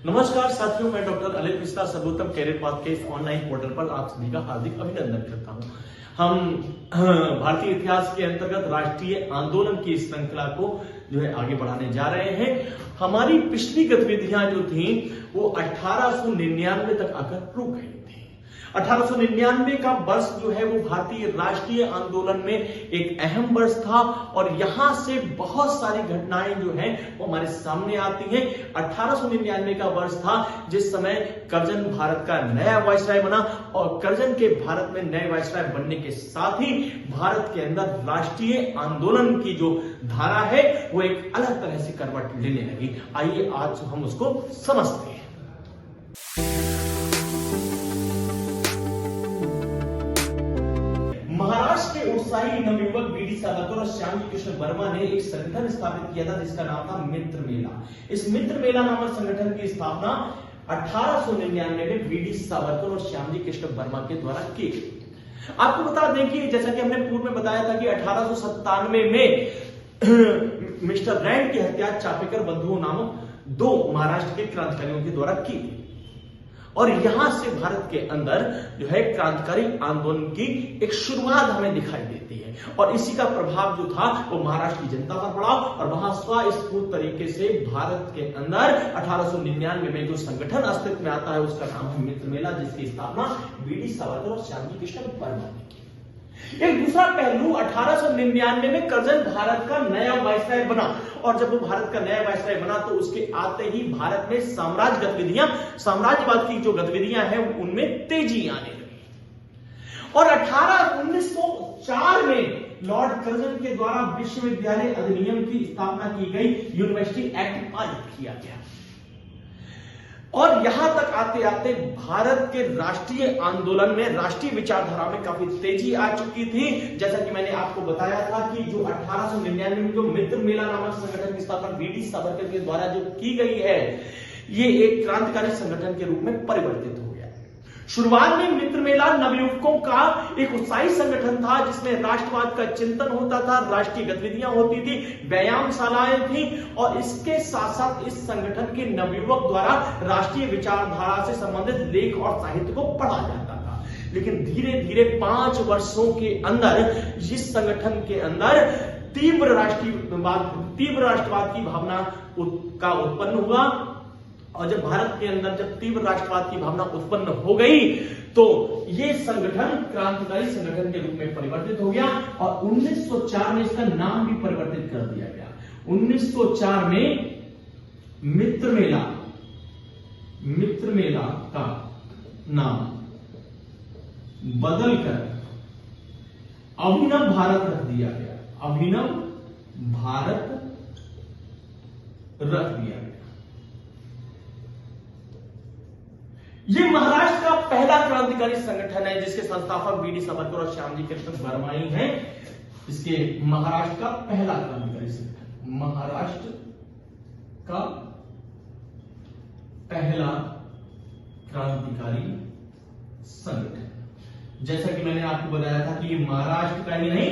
नमस्कार साथियों, मैं डॉक्टर अनिल मिश्रा सर्वोत्तम कैरियर पाथ के इस ऑनलाइन पोर्टल पर आप सभी का हार्दिक अभिनंदन करता हूं। हम भारतीय इतिहास के अंतर्गत राष्ट्रीय आंदोलन की इस श्रृंखला को जो है आगे बढ़ाने जा रहे हैं। हमारी पिछली गतिविधियां जो थी वो 1899 तक आकर रुक गई थी। 1899 का वर्ष जो है वो भारतीय राष्ट्रीय आंदोलन में एक अहम वर्ष था और यहां से बहुत सारी घटनाएं जो हैं वो हमारे सामने आती हैं। 1899 का वर्ष था जिस समय कर्जन भारत का नया वायसराय बना और कर्जन के भारत में नए वायसराय बनने के साथ ही भारत के अंदर राष्ट्रीय आंदोलन की जो धारा है वो एक अलग तरह से करवट लेने लगी। आइए आज हम उसको समझते हैं। महाराष्ट्र के उत्साही नवयुवक बीडी सावरकर और श्यामजी कृष्ण वर्मा ने एक संगठन स्थापित किया था जिसका नाम था मित्र मेला। इस मित्र मेला नामक संगठन की स्थापना 1899 में बीडी सावरकर और श्यामजी कृष्ण वर्मा के द्वारा की गई। आपको बता दें कि जैसा कि हमने पूर्व में बताया था कि 1897 में मिस्टर रैंड की हत्या चापेकर बंधुओं नामक दो महाराष्ट्र के क्रांतिकारियों के द्वारा की गई और यहां से भारत के अंदर जो है क्रांतिकारी आंदोलन की एक शुरुआत हमें दिखाई देती है और इसी का प्रभाव जो था वो महाराष्ट्र की जनता पर पड़ा और वहां स्वस्फूर्त तरीके से भारत के अंदर 1899 में जो संगठन अस्तित्व में आता है उसका नाम है मित्र मेला, जिसकी स्थापना बीडी सावरकर और श्यामजी कृष्ण वर्मा ने की। एक दूसरा पहलू 1899 में कर्जन भारत का नया वायसराय बना और जब वो भारत का नया वायसराय बना तो उसके आते ही भारत में साम्राज्यवाद की जो गतिविधियां हैं उनमें तेजी आने लगी और 1904 में लॉर्ड कर्जन के द्वारा विश्वविद्यालय अधिनियम की स्थापना की गई, यूनिवर्सिटी एक्ट पारित किया गया और यहां तक आते आते भारत के राष्ट्रीय आंदोलन में राष्ट्रीय विचारधारा में काफी तेजी आ चुकी थी। जैसा कि मैंने आपको बताया था कि जो 1899 में जो मित्र मेला नामक संगठन की स्थापना बीडी सावरकर के द्वारा जो की गई है ये एक क्रांतिकारी संगठन के रूप में परिवर्तित हो गया। शुरुआत में मित्र मेला नवयुवकों का एक उत्साही संगठन था जिसमें राष्ट्रवाद का चिंतन होता था, राष्ट्रीय गतिविधियां होती थी, व्यायामशालाएं थी और इसके साथ साथ इस संगठन के नवयुवक द्वारा राष्ट्रीय विचारधारा से संबंधित लेख और साहित्य को पढ़ा जाता था। लेकिन धीरे धीरे 5 वर्षों के अंदर इस संगठन के अंदर तीव्र राष्ट्रवाद की भावना का उत्पन्न हुआ और जब भारत के अंदर जब तीव्र राष्ट्रवाद की भावना उत्पन्न हो गई तो ये संगठन क्रांतिकारी संगठन के रूप में परिवर्तित हो गया और 1904 में इसका नाम भी परिवर्तित कर दिया गया। 1904 में मित्र मेला का नाम बदलकर अभिनव भारत रख दिया गया। अभिनव भारत रख दिया गया। ये महाराष्ट्र का पहला क्रांतिकारी संगठन है जिसके संस्थापक बीडी सावरकर और श्यामजी कृष्ण वर्मा ही हैं। इसके महाराष्ट्र का पहला क्रांतिकारी संगठन, महाराष्ट्र का पहला क्रांतिकारी संगठन। जैसा कि मैंने आपको बताया था कि ये महाराष्ट्र का ही नहीं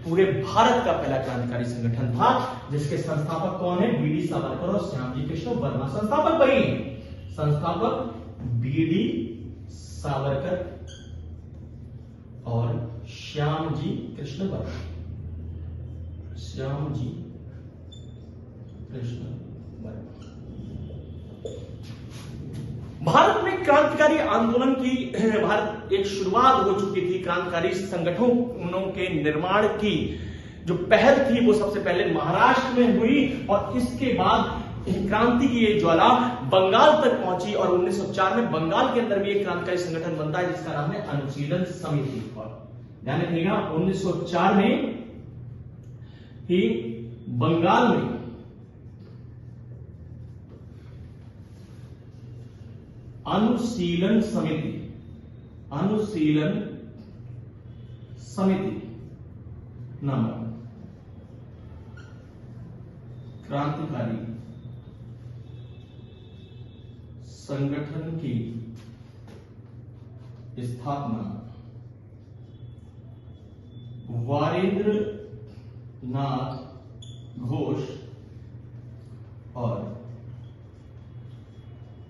पूरे भारत का पहला क्रांतिकारी संगठन था जिसके संस्थापक कौन है? बीडी सावरकर और श्यामजी कृष्ण वर्मा। संस्थापक वही है, संस्थापक बीडी सावरकर और श्यामजी कृष्ण वर्मा। श्यामजी कृष्ण वर्मा। भारत में क्रांतिकारी आंदोलन की भारत एक शुरुआत हो चुकी थी। क्रांतिकारी संगठनों के निर्माण की जो पहल थी वो सबसे पहले महाराष्ट्र में हुई और इसके बाद क्रांति की ये ज्वाला बंगाल तक पहुंची और 1904 में बंगाल के अंदर भी एक क्रांतिकारी संगठन बनता है जिसका नाम है अनुशीलन समिति। और ध्यान रखिएगा 1904 में ही बंगाल में अनुशीलन समिति नामक क्रांतिकारी संगठन की स्थापना वारेंद्र नाथ घोष और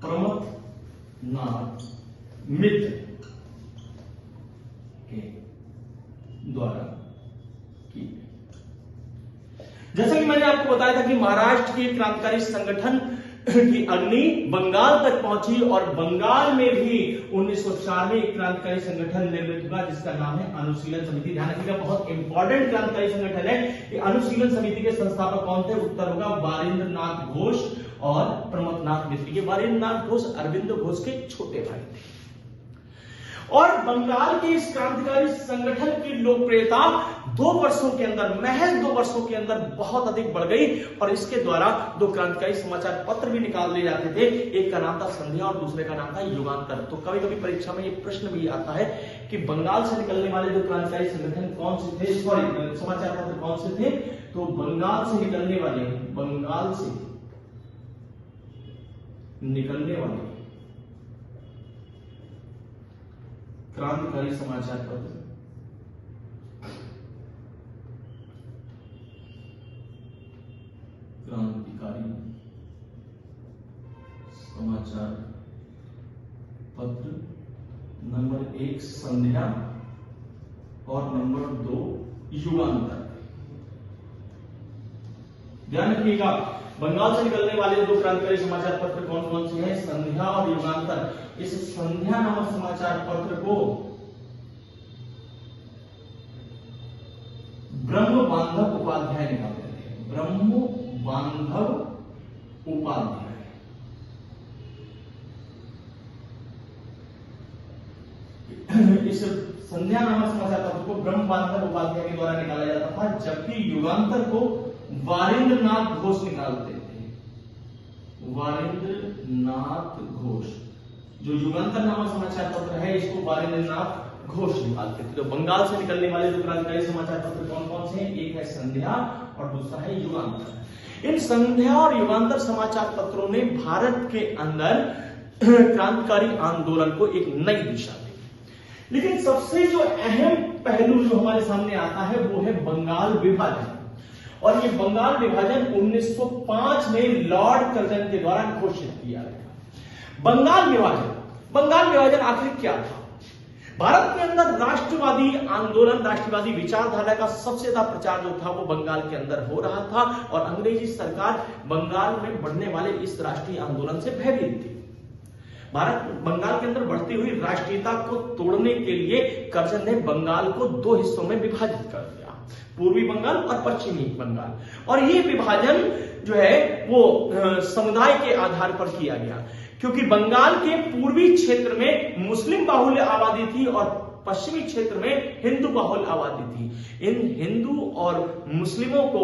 प्रमथनाथ मित्र के द्वारा की। जैसा कि मैंने आपको बताया था कि महाराष्ट्र के क्रांतिकारी संगठन की अग्नि बंगाल तक पहुंची और बंगाल में भी 1904 में एक क्रांतिकारी संगठन निर्मित हुआ जिसका नाम है अनुशीलन समिति। ध्यान रखिएगा, बहुत इंपॉर्टेंट क्रांतिकारी संगठन है। कि अनुशीलन समिति के संस्थापक कौन थे? उत्तर होगा वारेंद्र नाथ घोष और प्रमथनाथ मित्र। ये वारेंद्र नाथ घोष अरविंद घोष के छोटे भाई थे। और बंगाल के इस क्रांतिकारी संगठन की लोकप्रियता 2 वर्षों के अंदर, महज 2 वर्षों के अंदर बहुत अधिक बढ़ गई और इसके द्वारा 2 क्रांतिकारी समाचार पत्र भी निकाल लिए जाते थे। एक का नाम था संध्या और दूसरे का नाम था युगांतर। तो कभी कभी परीक्षा में ये प्रश्न भी आता है कि बंगाल से निकलने वाले 2 क्रांतिकारी संगठन कौन से थे, सॉरी समाचार पत्र कौन से थे? तो बंगाल से निकलने वाले क्रांतिकारी समाचार पत्र नंबर 1 संध्या और नंबर 2 युगांतर। ध्यान रखिएगा, बंगाल से निकलने वाले 2 क्रांतिकारी समाचार पत्र कौन कौन से हैं? संध्या और युगांतर। इस संध्या नामक समाचार पत्र को ब्रह्म बांधव उपाध्याय निकालते थे। ब्रह्म बांधव उपाध्याय। इस संध्या नामक समाचार पत्र को ब्रह्म बांधव उपाध्याय के द्वारा निकाला जाता था, जबकि युगांतर को वारेंद्र नाथ घोष निकालते थे। वारेंद्र नाथ घोष, जो युगांतर नामक समाचार पत्र है, इसको वारेंद्र नाथ घोष निकालते थे। तो बंगाल से निकलने वाले 2 क्रांतिकारी समाचार पत्र कौन कौन से हैं? एक है संध्या और दूसरा है युगांतर। इन संध्या और युगांतर समाचार पत्रों ने भारत के अंदर क्रांतिकारी आंदोलन को एक नई दिशा दी। लेकिन सबसे जो अहम पहलू जो हमारे सामने आता है वो है बंगाल विभाजन। और ये बंगाल विभाजन 1905 में लॉर्ड कर्जन के द्वारा घोषित किया गया। बंगाल विभाजन आखिर क्या था? भारत के अंदर राष्ट्रवादी आंदोलन, राष्ट्रवादी विचारधारा का सबसे ज्यादा प्रचार जो था वो बंगाल के अंदर हो रहा था और अंग्रेजी सरकार बंगाल में बढ़ने वाले इस राष्ट्रीय आंदोलन से भयभीत थी। बंगाल के अंदर बढ़ती हुई राष्ट्रीयता को तोड़ने के लिए कर्जन ने बंगाल को 2 हिस्सों में विभाजित कर दिया, पूर्वी बंगाल और पश्चिमी बंगाल। और ये विभाजन जो है वो समुदाय के आधार पर किया गया, क्योंकि बंगाल के पूर्वी क्षेत्र में मुस्लिम बाहुल्य आबादी थी और पश्चिमी क्षेत्र में हिंदू बाहुल्य आबादी थी। इन हिंदू और मुस्लिमों को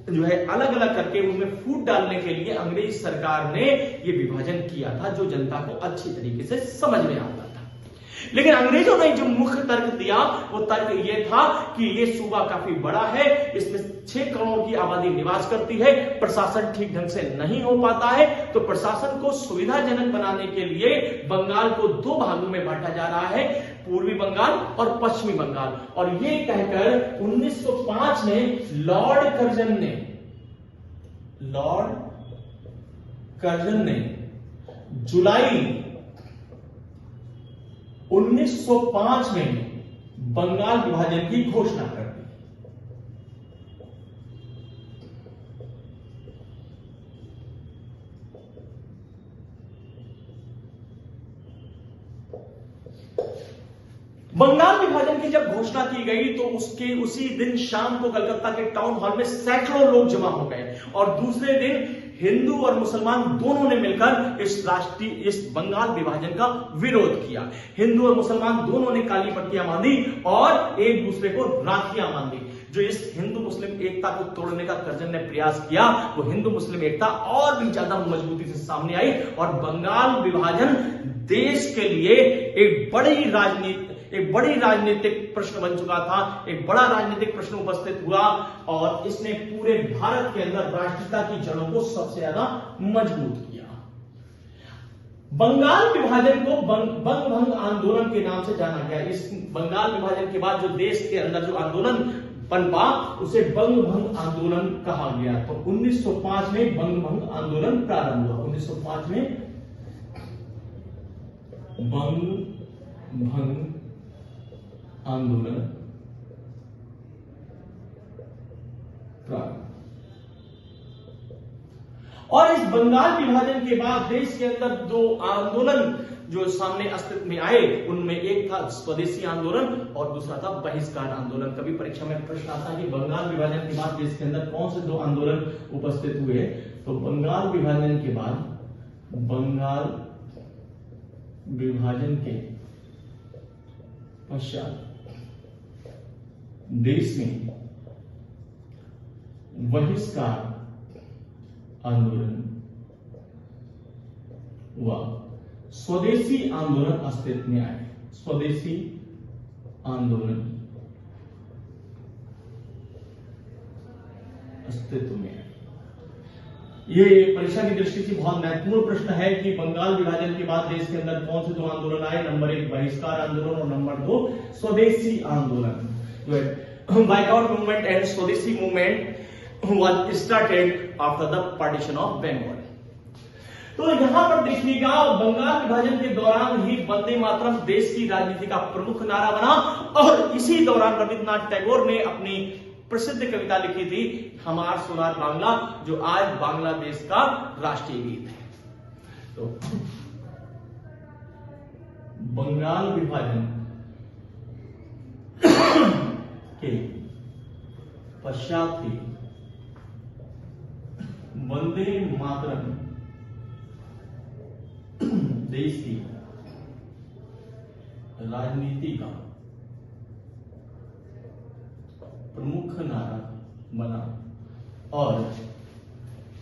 जो है अलग अलग करके उनमें फूट डालने के लिए अंग्रेज सरकार ने ये विभाजन किया था, जो जनता को अच्छी तरीके से समझ में आता था। लेकिन अंग्रेजों ने जो मुख्य तर्क दिया वो तर्क ये था कि ये सूबा काफी बड़ा है, इसमें 6 करोड़ की आबादी निवास करती है, प्रशासन ठीक ढंग से नहीं हो पाता है, तो प्रशासन को सुविधाजनक बनाने के लिए बंगाल को 2 भागों में बांटा जा रहा है, पूर्वी बंगाल और पश्चिमी बंगाल। और ये कहकर 1905 में लॉर्ड कर्जन ने जुलाई 1905 में बंगाल विभाजन की घोषणा कर दी। बंगाल विभाजन की जब घोषणा की गई तो उसके उसी दिन शाम को कलकत्ता के टाउन हॉल में सैकड़ों लोग जमा हो गए और दूसरे दिन हिंदू और मुसलमान दोनों ने मिलकर इस बंगाल विभाजन का विरोध किया। हिंदू और मुसलमान दोनों ने काली पट्टियां बांधी और एक दूसरे को राखियां बांधी। जो इस हिंदू मुस्लिम एकता को तोड़ने का कर्जन ने प्रयास किया, वो हिंदू मुस्लिम एकता और भी ज्यादा मजबूती से सामने आई और बंगाल विभाजन देश के लिए एक बड़ी राजनीतिक प्रश्न बन चुका था, एक बड़ा राजनीतिक प्रश्न उपस्थित हुआ और इसने पूरे भारत के अंदर राष्ट्रीयता की जड़ों को सबसे ज्यादा मजबूत किया। बंगाल विभाजन को बंगभंग आंदोलन के नाम से जाना गया। इस बंगाल विभाजन के बाद जो देश के अंदर जो आंदोलन पनपा उसे बंगभंग आंदोलन कहा गया। तो 1905 में बंगभंग आंदोलन प्रारंभ हुआ। 1905 में बंग भंग आंदोलन प्रारंभ। और इस बंगाल विभाजन के बाद देश के अंदर दो आंदोलन जो सामने अस्तित्व में आए, उनमें एक था स्वदेशी आंदोलन और दूसरा था बहिष्कार आंदोलन। कभी परीक्षा में प्रश्न आता है कि बंगाल विभाजन के बाद देश के अंदर कौन से दो आंदोलन उपस्थित हुए, तो बंगाल विभाजन के बाद, बंगाल विभाजन के पश्चात देश में बहिष्कार आंदोलन व स्वदेशी आंदोलन अस्तित्व में आए। स्वदेशी आंदोलन अस्तित्व में आए। ये परीक्षा की दृष्टि से बहुत महत्वपूर्ण प्रश्न है कि बंगाल विभाजन के बाद देश के अंदर कौन से दो आंदोलन आए। नंबर 1 बहिष्कार आंदोलन और नंबर 2 स्वदेशी आंदोलन। बायकॉट मूवमेंट एंड स्वदेशी movement was started after the partition of Bengal। तो यहां पर देखिएगा, बंगाल विभाजन के दौरान ही वंदे मातरम देश की राजनीति का प्रमुख नारा बना और इसी दौरान रविंद्रनाथ टैगोर ने अपनी प्रसिद्ध कविता लिखी थी, हमार सोनार बांग्ला, जो आज बांग्लादेश का राष्ट्रीय गीत है। तो बंगाल विभाजन के पश्चात ही वंदे मातरम देश की राजनीति का प्रमुख नारा बना और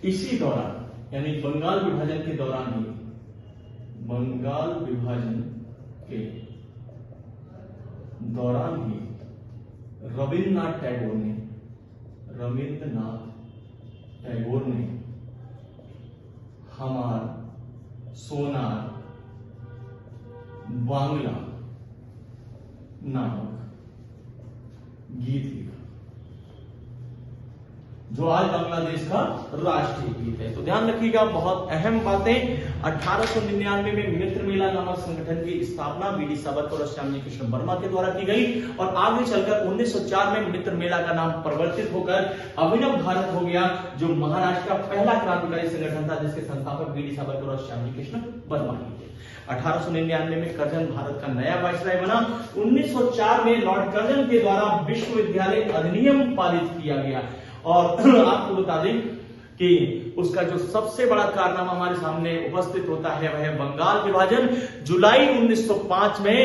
इसी दौरान यानी बंगाल विभाजन के दौरान ही, बंगाल विभाजन के दौरान ही रविंद्रनाथ टैगोर ने हमार सोनार बांग्ला नामक गीत लिखा, जो आज बांग्लादेश का राष्ट्रीय गीत है। तो ध्यान रखिएगा, बहुत अहम बातें। 1899 में मित्र मेला नामक संगठन की स्थापना वीडी सावरकर और श्यामजी कृष्ण वर्मा के द्वारा की गई और आगे चलकर 1904 में मित्र मेला का नाम परिवर्तित होकर अभिनव भारत हो गया, जो महाराष्ट्र का पहला क्रांतिकारी संगठन था जिसके संस्थापक वीडी सावरकर और श्यामजी कृष्ण वर्मा थे। 1899 में कर्जन भारत का नया वायसराय बना। 1904 में लॉर्ड कर्जन के द्वारा विश्वविद्यालय अधिनियम पारित किया गया और आपको बता दें कि उसका जो सबसे बड़ा कारनामा हमारे सामने उपस्थित होता है वह है बंगाल विभाजन। जुलाई 1905 में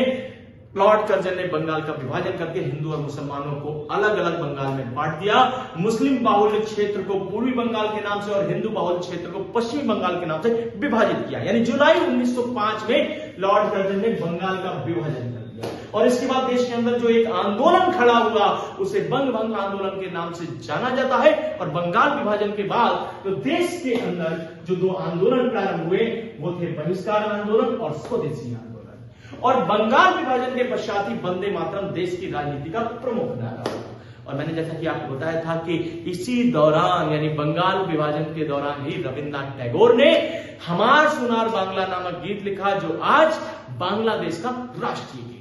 लॉर्ड कर्जन ने बंगाल का विभाजन करके हिंदू और मुसलमानों को अलग अलग बंगाल में बांट दिया। मुस्लिम बाहुल्य क्षेत्र को पूर्वी बंगाल के नाम से और हिंदू बाहुल्य क्षेत्र को पश्चिमी बंगाल के नाम से विभाजित किया। यानी जुलाई 1905 में लॉर्ड कर्जन ने बंगाल का विभाजन कर दिया और इसके बाद देश के अंदर जो एक आंदोलन खड़ा हुआ उसे बंग भंग आंदोलन के नाम से जाना जाता है। और बंगाल विभाजन के बाद तो देश के अंदर जो दो आंदोलन प्रारंभ हुए वो थे बहिष्कार आंदोलन और स्वदेशी आंदोलन। और बंगाल विभाजन के पश्चात ही वंदे मातरम देश की राजनीति का प्रमुख नारा हुआ। और मैंने जैसा कि आपको बताया था कि इसी दौरान यानी बंगाल विभाजन के दौरान ही रविंद्रनाथ टैगोर ने हमार सोनार बांग्ला नामक गीत लिखा, जो आज बांग्लादेश का राष्ट्रीय गीत